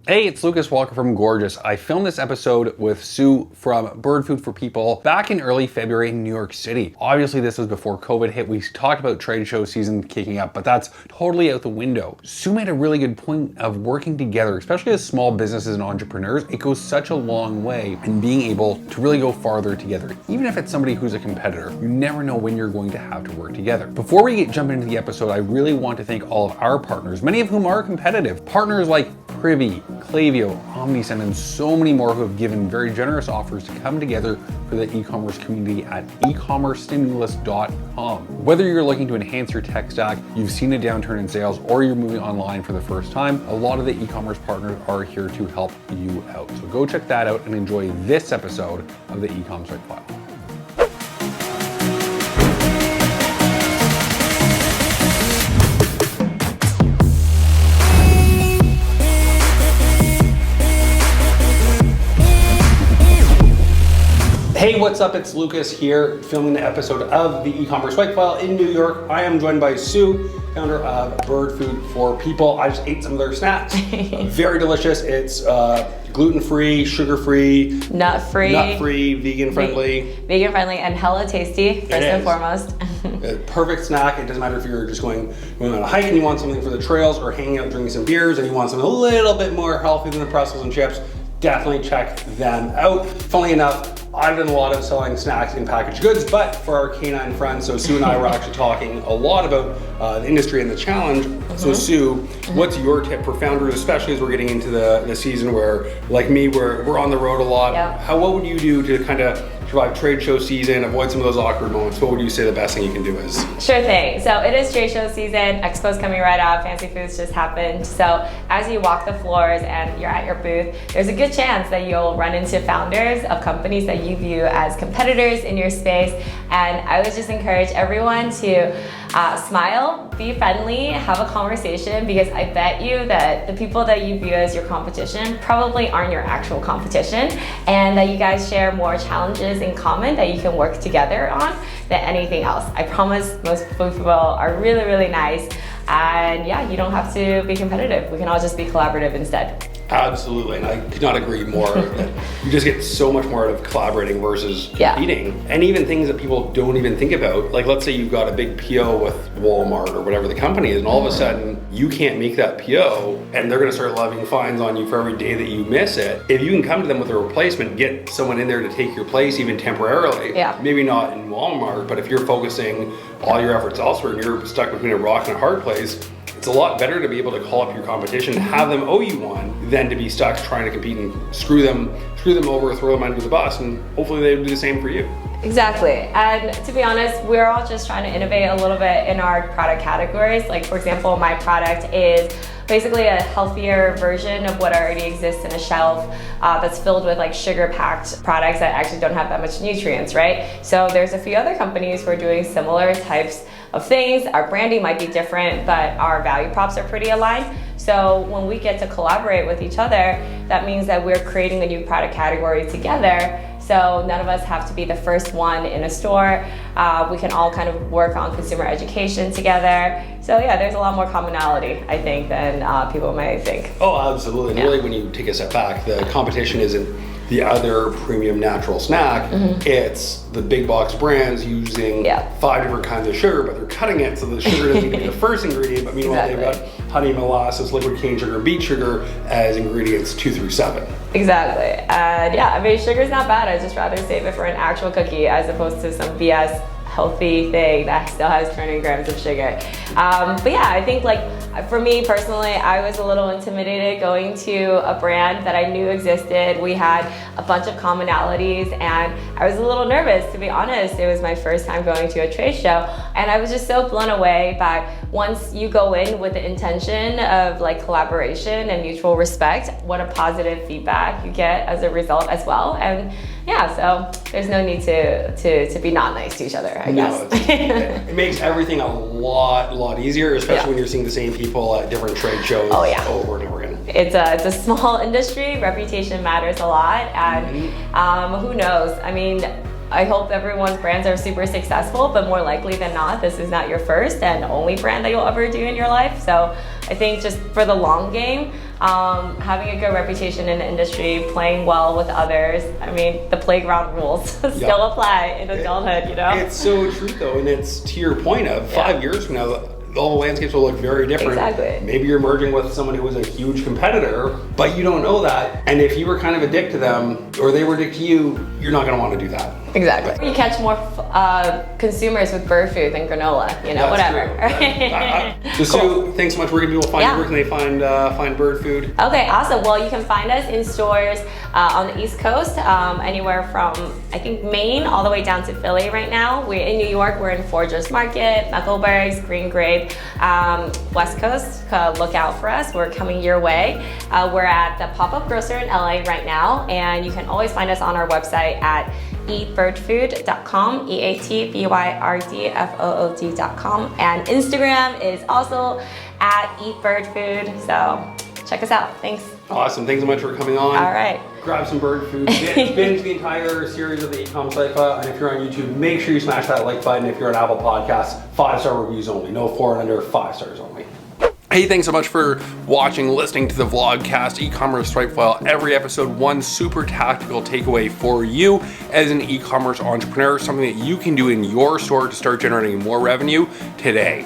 Hey, it's Lucas Walker from Gorgias. I filmed this episode with Zhou from Bird Food for People back in early February in New York City. Obviously, this was before COVID hit. We talked about trade show season kicking up, but that's totally out the window. Zhou made a really good point of working together, especially as small businesses and entrepreneurs. It goes such a long way in being able to really go farther together. Even if it's somebody who's a competitor, you never know when you're going to have to work together. Before we jump into the episode, I really want to thank all of our partners, many of whom are competitive. Partners like Privy, Klaviyo, Omnisend, and so many more who have given very generous offers to come together for the e-commerce community at ecommercestimulus.com. Whether you're looking to enhance your tech stack, you've seen a downturn in sales, or you're moving online for the first time, a lot of the e-commerce partners are here to help you out. So go check that out and enjoy this episode of the Ecomm Swipe File. Hey, what's up? It's Lucas here, filming the episode of the E-commerce Swipe File in New York. I am joined by Zhou, founder of Bird Food for People. I just ate some of their snacks. Very delicious. It's gluten-free, sugar-free, nut-free, vegan-friendly. Vegan-friendly and hella tasty, first and foremost. Perfect snack. It doesn't matter if you're just going on a hike and you want something for the trails, or hanging out drinking some beers and you want something a little bit more healthy than the pretzels and chips. Definitely check them out. Funnily enough, I've done a lot of selling snacks and packaged goods, but for our canine friends, so Zhou and I were actually talking a lot about the industry and the challenge. So Zhou, what's your tip for founders, especially as we're getting into the season where, like me, we're on the road a lot? Yeah. What would you do to kind of survive trade show season, avoid some of those awkward moments? What would you say the best thing you can do is? Sure thing. So it is trade show season. Expo's coming right up. Fancy Foods just happened. So as you walk the floors and you're at your booth, there's a good chance that you'll run into founders of companies that you view as competitors in your space. And I would just encourage everyone to smile, be friendly, have a conversation, because I bet you that the people that you view as your competition probably aren't your actual competition, and that you guys share more challenges in common that you can work together on than anything else. I promise most people are really, really nice, and yeah, you don't have to be competitive. We can all just be collaborative instead. Absolutely, and I could not agree more. You just get so much more out of collaborating versus competing. And even things that people don't even think about, like let's say you've got a big PO with Walmart or whatever the company is, and all of a sudden you can't make that PO, and they're gonna start levying fines on you for every day that you miss it. If you can come to them with a replacement, get someone in there to take your place even temporarily, maybe not in Walmart, but if you're focusing all your efforts elsewhere and you're stuck between a rock and a hard place, it's a lot better to be able to call up your competition, have them owe you one, than to be stuck trying to compete and screw them over, throw them under the bus, and hopefully they do the same for you. Exactly. And to be honest, we're all just trying to innovate a little bit in our product categories. Like, for example, my product is basically a healthier version of what already exists in a shelf that's filled with like sugar-packed products that actually don't have that much nutrients, right? So there's a few other companies who are doing similar types of things. Our branding might be different, but our value props are pretty aligned. So when we get to collaborate with each other, that means that we're creating a new product category together. So none of us have to be the first one in a store. We can all kind of work on consumer education together. So yeah, there's a lot more commonality, I think, than people might think. Oh, absolutely. And really, when you take a step back, the competition isn't the other premium natural snack. It's the big box brands using 5 different kinds of sugar, but they're cutting it so the sugar doesn't need to be the first ingredient, but meanwhile they've got honey, molasses, liquid cane sugar, beet sugar as ingredients 2 through 7. Exactly. And yeah, I mean, sugar's not bad. I'd just rather save it for an actual cookie as opposed to some BS healthy thing that still has 20 grams of sugar. But yeah, I think like for me personally, I was a little intimidated going to a brand that I knew existed. We had a bunch of commonalities and I was a little nervous, to be honest. It was my first time going to a trade show, and I was just so blown away by, once you go in with the intention of like collaboration and mutual respect, what a positive feedback you get as a result as well. And yeah, so there's no need to be not nice to each other, I guess. It makes everything a lot easier, especially when you're seeing the same people at different trade shows over and over again. It's a small industry, reputation matters a lot, and who knows? I mean, I hope everyone's brands are super successful, but more likely than not, this is not your first and only brand that you'll ever do in your life. So I think just for the long game, having a good reputation in the industry, playing well with others. I mean, the playground rules still apply in adulthood, you know? It's so true though, and it's to your point of 5 years from now, all the landscapes will look very different. Exactly. Maybe you're merging with someone who was a huge competitor, but you don't know that. And if you were kind of a dick to them, or they were a dick to you, you're not gonna want to do that. Exactly. You catch more consumers with bird food than granola, you know, That's whatever. So Sue, thanks so much. Where can people find you? Where can they find bird food? Okay, awesome. Well, you can find us in stores on the East Coast, anywhere from, I think, Maine all the way down to Philly right now. We're in New York, we're in Forgers Market, Meckleburgs, Green Grape, West Coast, look out for us. We're coming your way. We're at the Pop-Up Grocer in LA right now, and you can always find us on our website at eatbirdfood.com, eatbirdfood.com, and Instagram is also at eatbirdfood. So check us out. Thanks. Awesome. Thanks so much for coming on. All right. Grab some bird food. Binge the entire series of the Ecomm Swipe File. And if you're on YouTube, make sure you smash that like button. If you're on Apple Podcasts, 5-star reviews only. No 4 and under, 5 stars only. Hey, thanks so much for watching, listening to the vlogcast, e-commerce swipe file. Every episode, one super tactical takeaway for you as an e-commerce entrepreneur, something that you can do in your store to start generating more revenue today.